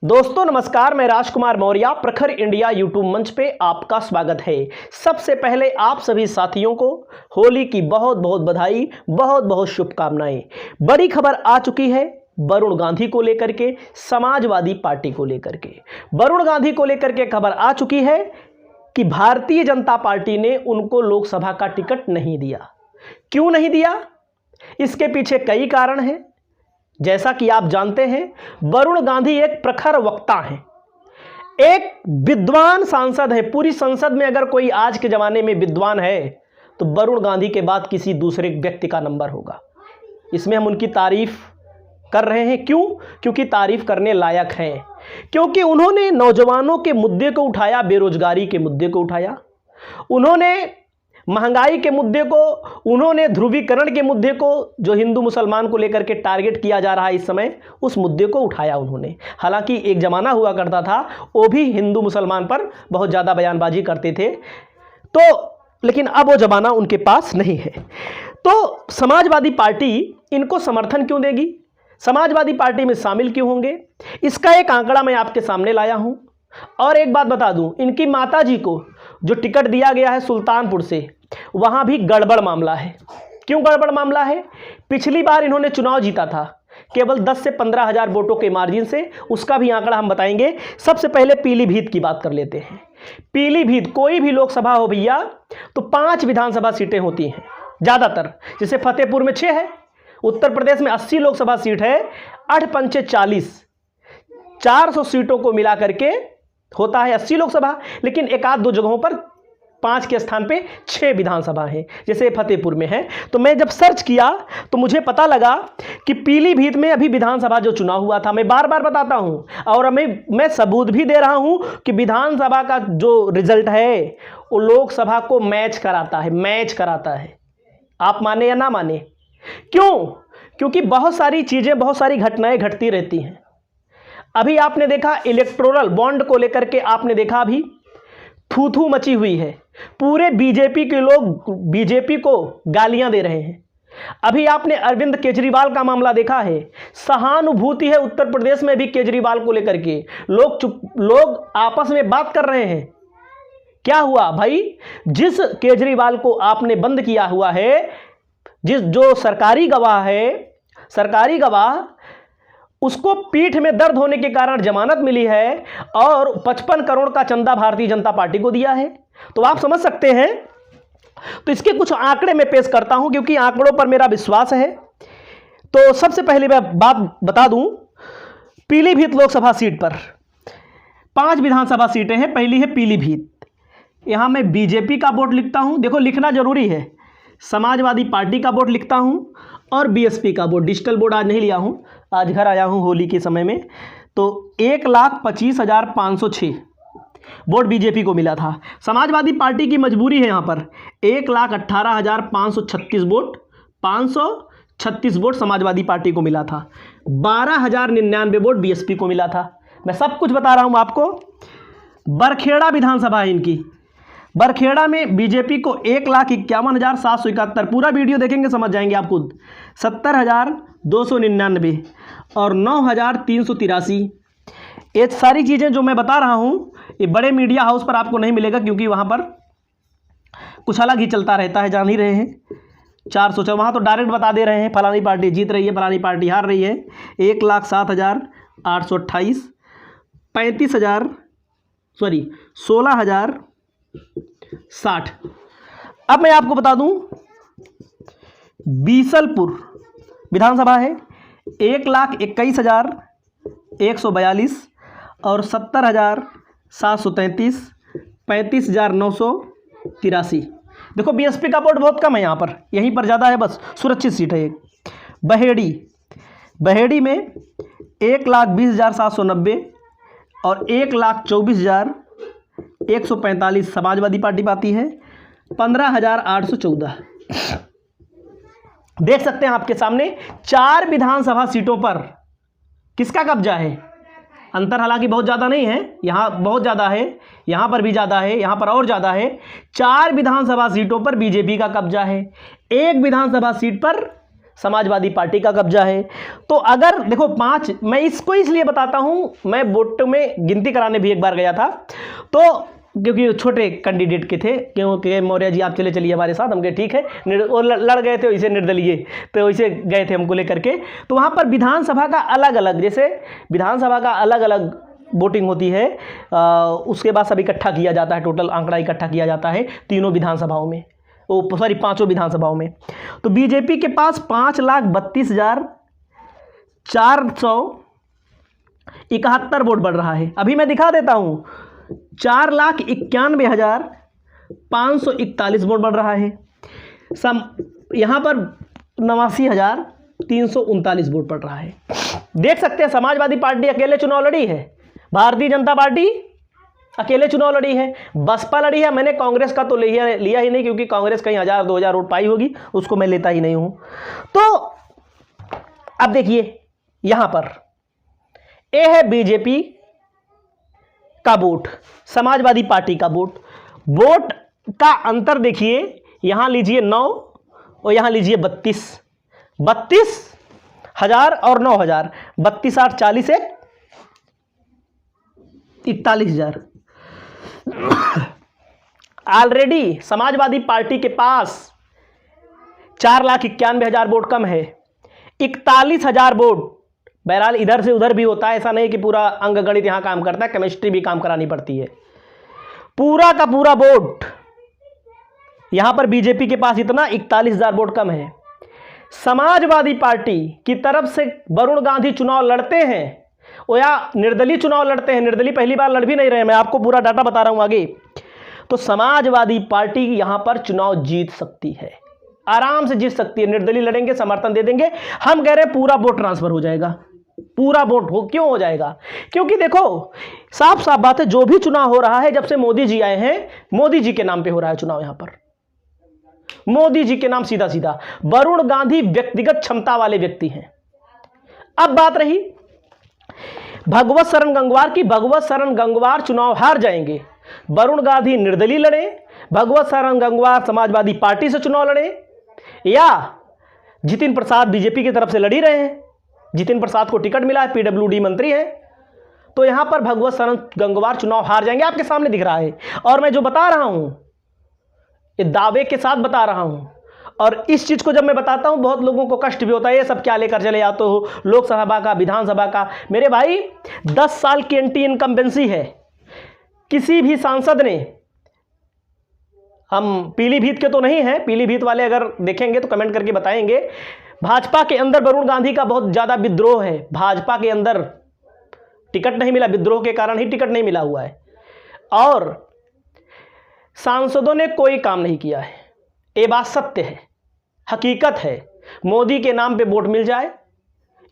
दोस्तों नमस्कार, मैं राजकुमार मौर्य प्रखर इंडिया यूट्यूब मंच पे आपका स्वागत है। सबसे पहले आप सभी साथियों को होली की बहुत बहुत बधाई, बहुत बहुत शुभकामनाएं। बड़ी खबर आ चुकी है वरुण गांधी को लेकर के, समाजवादी पार्टी को लेकर के। वरुण गांधी को लेकर के खबर आ चुकी है कि भारतीय जनता पार्टी ने उनको लोकसभा का टिकट नहीं दिया। क्यों नहीं दिया? इसके पीछे कई कारण हैं। जैसा कि आप जानते हैं, वरुण गांधी एक प्रखर वक्ता हैं, एक विद्वान सांसद है। पूरी संसद में अगर कोई आज के जमाने में विद्वान है तो वरुण गांधी के बाद किसी दूसरे व्यक्ति का नंबर होगा। इसमें हम उनकी तारीफ कर रहे हैं। क्यों? क्योंकि तारीफ करने लायक हैं, क्योंकि उन्होंने नौजवानों के मुद्दे को उठाया, बेरोजगारी के मुद्दे को उठाया, उन्होंने महंगाई के मुद्दे को, उन्होंने ध्रुवीकरण के मुद्दे को, जो हिंदू मुसलमान को लेकर के टारगेट किया जा रहा है इस समय, उस मुद्दे को उठाया उन्होंने। हालांकि एक ज़माना हुआ करता था वो भी हिंदू मुसलमान पर बहुत ज़्यादा बयानबाजी करते थे, तो लेकिन अब वो ज़माना उनके पास नहीं है। तो समाजवादी पार्टी इनको समर्थन क्यों देगी, समाजवादी पार्टी में शामिल क्यों होंगे, इसका एक आंकड़ा मैं आपके सामने लाया हूं। और एक बात बता दूं, इनकी माताजी को जो टिकट दिया गया है सुल्तानपुर से, वहां भी गड़बड़ मामला है। क्यों गड़बड़ मामला है? पिछली बार इन्होंने चुनाव जीता था केवल 10 से 15 हजार वोटों के मार्जिन से, उसका भी आंकड़ा हम बताएंगे। सबसे पहले पीलीभीत की बात कर लेते हैं। पीलीभीत, कोई भी लोकसभा हो भैया तो 5 विधानसभा सीटें होती हैं ज़्यादातर। जैसे फतेहपुर में 6 है, उत्तर प्रदेश में 80 लोकसभा सीट है, 8 पंचे 40, 400 सीटों को मिला करके होता है 80 लोकसभा। लेकिन एक आध दो जगहों पर 5 के स्थान पे 6 विधानसभा है, जैसे फतेहपुर में है। तो मैं जब सर्च किया तो मुझे पता लगा कि पीलीभीत में अभी विधानसभा जो चुनाव हुआ था, मैं बार बार बताता हूं और मैं सबूत भी दे रहा हूं कि विधानसभा का जो रिजल्ट है वो लोकसभा को मैच कराता है। आप माने या ना माने। क्यों? क्योंकि बहुत सारी चीजें, बहुत सारी घटनाएं घटती रहती हैं। अभी आपने देखा इलेक्टोरल बॉन्ड को लेकर के, आपने देखा अभी थू मची हुई है। पूरे बीजेपी के लोग बीजेपी को गालियां दे रहे हैं। अभी आपने अरविंद केजरीवाल का मामला देखा है, सहानुभूति है उत्तर प्रदेश में भी केजरीवाल को लेकर के। लोग आपस में बात कर रहे हैं। क्या हुआ भाई? जिस केजरीवाल को आपने बंद किया हुआ है, जो सरकारी गवाह उसको पीठ में दर्द होने के कारण जमानत मिली है और 55 करोड़ का चंदा भारतीय जनता पार्टी को दिया है। तो आप समझ सकते हैं। तो इसके कुछ आंकड़े मैं पेश करता हूं, क्योंकि आंकड़ों पर मेरा विश्वास है। तो सबसे पहले मैं बात बता दूं, पीलीभीत लोकसभा सीट पर 5 विधानसभा सीटें हैं। पहली है पीलीभीत। यहां मैं बीजेपी का वोट लिखता हूं, देखो लिखना जरूरी है। समाजवादी पार्टी का वोट लिखता हूं और बीएसपी का वोट। डिजिटल बोर्ड आज नहीं लिया हूं, आज घर आया हूं होली के समय में। तो 1,25,506 वोट बीजेपी को मिला था। समाजवादी पार्टी की मजबूरी है, यहां पर 1,18,536 वोट, 536 वोट समाजवादी पार्टी को मिला था। 12,099 वोट बीएसपी को मिला था। मैं सब कुछ बता रहा हूं आपको। बरखेड़ा विधानसभा है इनकी। बरखेड़ा में बीजेपी को 1,51,771, पूरा वीडियो देखेंगे समझ जाएंगे आप खुद, 70,299 और 9,383। ये सारी चीज़ें जो मैं बता रहा हूँ ये बड़े मीडिया हाउस पर आपको नहीं मिलेगा, क्योंकि वहाँ पर कुछ अलग ही चलता रहता है, जान ही रहे हैं। 400 वहाँ तो डायरेक्ट बता दे रहे हैं फलानी पार्टी जीत रही है, फलानी पार्टी हार रही है। 1,07,828, 16,060। अब मैं आपको बता दूं, बीसलपुर विधानसभा है, 1,21,142 और 70,733, 35,983। देखो बीएसपी का वोट बहुत कम है यहाँ पर, यहीं पर ज़्यादा है, बस सुरक्षित सीट है एक। बहेड़ी में 1,20,790 और 1,24,145 समाजवादी पार्टी पाती है। 15,814। देख सकते हैं आपके सामने 4 विधानसभा सीटों पर किसका कब्जा है। अंतर हालांकि बहुत ज़्यादा नहीं है, यहाँ बहुत ज़्यादा है, यहाँ पर भी ज़्यादा है, यहाँ पर और ज़्यादा है। 4 विधानसभा सीटों पर बीजेपी का कब्जा है, 1 विधानसभा सीट पर समाजवादी पार्टी का कब्जा है। तो अगर देखो 5, मैं इसको इसलिए बताता हूं, मैं वोट में गिनती कराने भी एक बार गया था, तो क्योंकि छोटे कैंडिडेट के थे, क्योंकि मौर्य जी आप चले चलिए हमारे साथ, हम कहे ठीक है, और लड़ गए थे वैसे निर्दलीय, तो वैसे गए थे हमको लेकर के। तो वहाँ पर विधानसभा का अलग अलग, जैसे विधानसभा का अलग अलग वोटिंग होती है, उसके बाद सब इकट्ठा किया जाता है, टोटल आंकड़ा इकट्ठा किया जाता है तीनों विधानसभाओं में, सॉरी 5 विधानसभाओं में। तो बीजेपी के पास 5,32,471 वोट बढ़ रहा है। अभी मैं दिखा देता हूं, 4,91,541 वोट बढ़ रहा है। यहां पर 89,339 वोट बढ़ रहा है। देख सकते हैं समाजवादी पार्टी अकेले चुनाव लड़ी है, भारतीय जनता पार्टी अकेले चुनाव लड़ी है, बसपा लड़ी है। मैंने कांग्रेस का तो लिया ही नहीं, क्योंकि कांग्रेस कहीं 1,000-2,000 वोट पाई होगी, उसको मैं लेता ही नहीं हूं। तो अब देखिए यहां पर ए है बीजेपी का वोट, समाजवादी पार्टी का वोट का अंतर देखिए, यहां लीजिए 9 और यहां लीजिए 32,000 और 9,000, 32, 8, 40, 41,000। ऑलरेडी समाजवादी पार्टी के पास 4,91,000 वोट कम है, 41,000 वोट। बहरहाल इधर से उधर भी होता है, ऐसा नहीं कि पूरा अंकगणित यहां काम करता है, केमिस्ट्री भी काम करानी पड़ती है। पूरा का पूरा वोट यहां पर बीजेपी के पास इतना 41,000 वोट कम है। समाजवादी पार्टी की तरफ से वरुण गांधी चुनाव लड़ते हैं और या निर्दलीय चुनाव लड़ते हैं, निर्दलीय पहली बार लड़ भी नहीं रहे, मैं आपको पूरा डाटा बता रहा हूं आगे। तो समाजवादी पार्टी यहां पर चुनाव जीत सकती है, आराम से जीत सकती है। निर्दलीय लड़ेंगे, समर्थन दे देंगे, हम कह रहे हैं पूरा वोट ट्रांसफर हो जाएगा। पूरा वोट क्यों हो जाएगा? क्योंकि देखो साफ साफ बात है, जो भी चुनाव हो रहा है जब से मोदी जी आए हैं, मोदी जी के नाम पे हो रहा है चुनाव। यहां पर मोदी जी के नाम सीधा सीधा। वरुण गांधी व्यक्तिगत क्षमता वाले व्यक्ति हैं। अब बात रही भगवत शरण गंगवार की, भगवत शरण गंगवार चुनाव हार जाएंगे। वरुण गांधी निर्दलीय लड़े, भगवत शरण गंगवार समाजवादी पार्टी से चुनाव लड़े, या जितिन प्रसाद बीजेपी की तरफ से लड़ी रहे हैं, जितिन प्रसाद को टिकट मिला है, पीडब्ल्यूडी मंत्री है, तो यहां पर भगवत शरण गंगवार चुनाव हार जाएंगे। आपके सामने दिख रहा है, और मैं जो बता रहा हूं ये दावे के साथ बता रहा हूं। और इस चीज को जब मैं बताता हूं बहुत लोगों को कष्ट भी होता है, ये सब क्या लेकर चले आते हो, लोकसभा का, विधानसभा का। मेरे भाई 10 साल की एंटी इनकम्बेंसी है। किसी भी सांसद ने, हम पीलीभीत के तो नहीं हैं, पीलीभीत वाले अगर देखेंगे तो कमेंट करके बताएंगे, भाजपा के अंदर वरुण गांधी का बहुत ज्यादा विद्रोह है। भाजपा के अंदर टिकट नहीं मिला, विद्रोह के कारण ही टिकट नहीं मिला हुआ है, और सांसदों ने कोई काम नहीं किया है। ये बात सत्य है, हकीकत है। मोदी के नाम पे वोट मिल जाए,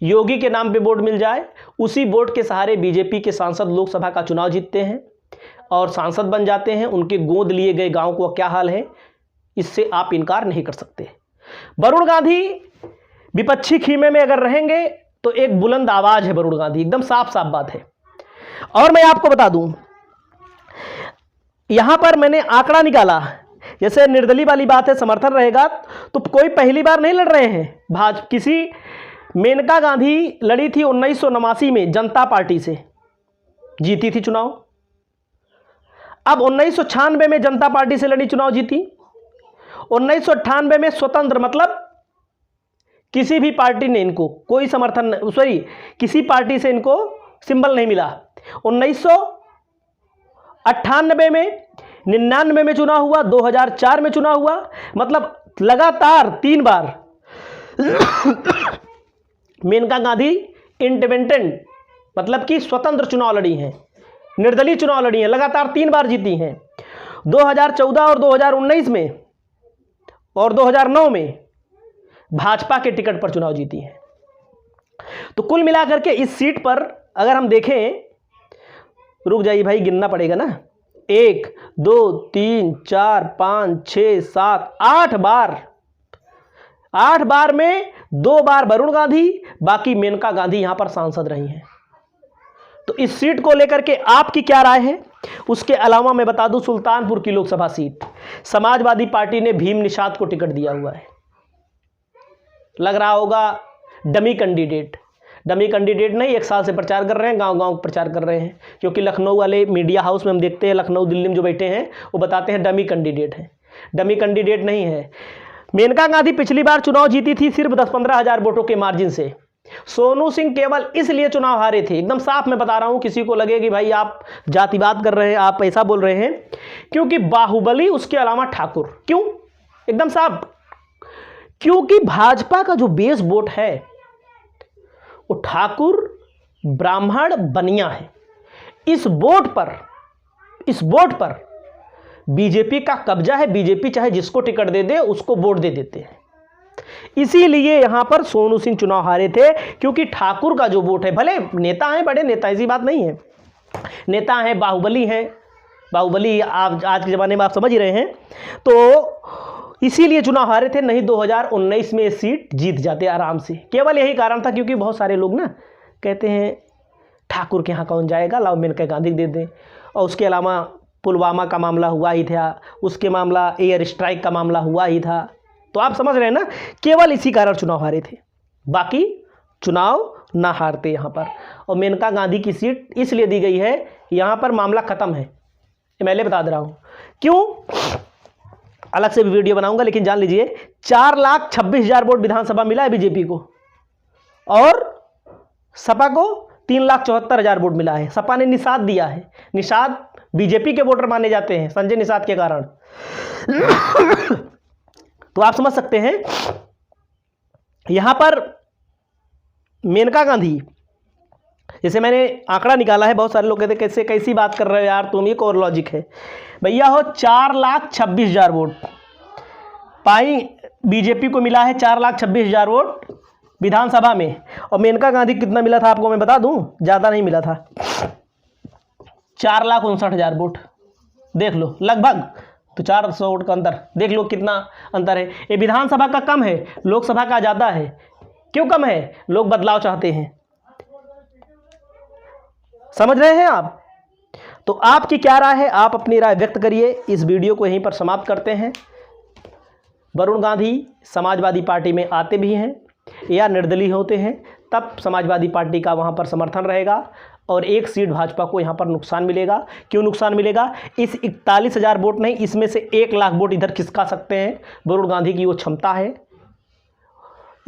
योगी के नाम पे वोट मिल जाए, उसी वोट के सहारे बीजेपी के सांसद लोकसभा का चुनाव जीतते हैं और सांसद बन जाते हैं। उनके गोद लिए गए गांव को क्या हाल है, इससे आप इनकार नहीं कर सकते। वरुण गांधी विपक्षी खीमे में अगर रहेंगे तो एक बुलंद आवाज है वरुण गांधी, एकदम साफ साफ बात है। और मैं आपको बता दूं, यहां पर मैंने आंकड़ा निकाला, जैसे निर्दलीय वाली बात है, समर्थन रहेगा तो कोई पहली बार नहीं लड़ रहे हैं। किसी मेनका गांधी लड़ी थी 1989 में जनता पार्टी से, जीती थी चुनाव। अब 1996 में जनता पार्टी से लड़ी, चुनाव जीती। 1998 में स्वतंत्र, मतलब किसी भी पार्टी ने इनको कोई समर्थन, सॉरी किसी पार्टी से इनको सिंबल नहीं मिला। 1998 में, 99 में चुनाव हुआ, 2004 में चुनाव हुआ, मतलब लगातार 3 बार मेनका गांधी इंडिपेंडेंट, मतलब कि स्वतंत्र चुनाव लड़ी हैं, निर्दलीय चुनाव लड़ी हैं, लगातार 3 बार जीती हैं। 2014 और 2019 में और 2009 में भाजपा के टिकट पर चुनाव जीती हैं। तो कुल मिलाकर के इस सीट पर अगर हम देखें, रुक जाइए भाई, गिनना पड़ेगा ना, 1 2 3 4 5 6 7 8 बार, 8 बार में 2 बार वरुण गांधी, बाकी मेनका गांधी यहां पर सांसद रही हैं। तो इस सीट को लेकर के आपकी क्या राय है? उसके अलावा मैं बता दूं, सुल्तानपुर की लोकसभा सीट समाजवादी पार्टी ने भीम निषाद को टिकट दिया हुआ है। लग रहा होगा डमी कैंडिडेट। डमी कैंडिडेट नहीं, 1 साल से प्रचार कर रहे हैं, गांव-गांव प्रचार कर रहे हैं, क्योंकि लखनऊ वाले मीडिया हाउस में हम देखते हैं, लखनऊ दिल्ली में जो बैठे हैं वो बताते हैं डमी कैंडिडेट है। डमी कैंडिडेट नहीं है। मेनका गांधी पिछली बार चुनाव जीती थी सिर्फ 10-15 हज़ार वोटों के मार्जिन से। सोनू सिंह केवल इसलिए चुनाव हारे थे, एकदम साफ मैं बता रहा हूं, किसी को लगे कि भाई आप जातिवाद कर रहे हैं, आप ऐसा बोल रहे हैं, क्योंकि बाहुबली उसके अलावा ठाकुर। क्यों? एकदम साफ, क्योंकि भाजपा का जो बेस वोट है वो ठाकुर, ब्राह्मण, बनिया है। इस वोट पर बीजेपी का कब्जा है। बीजेपी चाहे जिसको टिकट दे दे उसको वोट दे देते हैं। इसीलिए यहां पर सोनू सिंह चुनाव हारे थे, क्योंकि ठाकुर का जो वोट है, भले नेता हैं, बड़े नेता, ऐसी बात नहीं है, नेता हैं, बाहुबली हैं, बाहुबली आप आज के ज़माने में आप समझ ही रहे हैं, तो इसीलिए चुनाव हारे थे। नहीं 2019 में ये सीट जीत जाते आराम से। केवल यही कारण था, क्योंकि बहुत सारे लोग ना कहते हैं ठाकुर के यहाँ कौन जाएगा, लाओ मेनका गांधी दे दें। और उसके अलावा पुलवामा का मामला हुआ ही था, उसके मामला एयर स्ट्राइक का मामला हुआ ही था, तो आप समझ रहे हैं ना, केवल इसी कारण चुनाव हारे थे, बाकी चुनाव ना हारते यहाँ पर। और मेनका गांधी की सीट इसलिए दी गई है, यहाँ पर मामला ख़त्म है, मैं बता दे रहा हूँ क्यों, अलग से भी वीडियो बनाऊंगा, लेकिन जान लीजिए 4,26,000 वोट विधानसभा मिला है बीजेपी को, और सपा को 3,74,000 वोट मिला है। सपा ने निषाद दिया है, निषाद बीजेपी के वोटर माने जाते हैं संजय निषाद के कारण। तो आप समझ सकते हैं यहां पर मेनका गांधी, जैसे मैंने आंकड़ा निकाला है, बहुत सारे लोग कहते कैसे कैसी बात कर रहे हो यार तुम, एक और लॉजिक है भैया हो, 4,26,000 वोट पाई बीजेपी को मिला है, 4,26,000 वोट विधानसभा में। और मेनका गांधी कितना मिला था आपको मैं बता दूं, ज़्यादा नहीं मिला था, 4,59,000 वोट। देख लो लगभग, तो 400 वोट का अंतर देख लो कितना अंतर है। ये विधानसभा का कम है, लोकसभा का ज़्यादा है। क्यों कम है? लोग बदलाव चाहते हैं, समझ रहे हैं आप? तो आपकी क्या राय है, आप अपनी राय व्यक्त करिए। इस वीडियो को यहीं पर समाप्त करते हैं। वरुण गांधी समाजवादी पार्टी में आते भी हैं या निर्दलीय होते हैं, तब समाजवादी पार्टी का वहाँ पर समर्थन रहेगा और 1 सीट भाजपा को यहाँ पर नुकसान मिलेगा। क्यों नुकसान मिलेगा? इस 41,000 वोट नहीं, इसमें से 1 लाख वोट इधर खिसका सकते हैं। वरुण गांधी की वो क्षमता है,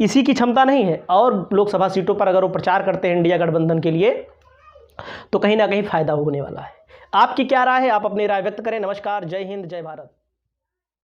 इसी की क्षमता नहीं है। और लोकसभा सीटों पर अगर वो प्रचार करते हैं इंडिया गठबंधन के लिए, तो कहीं ना कहीं फायदा होने वाला है। आपकी क्या राय है, आप अपनी राय व्यक्त करें। नमस्कार, जय हिंद, जय भारत।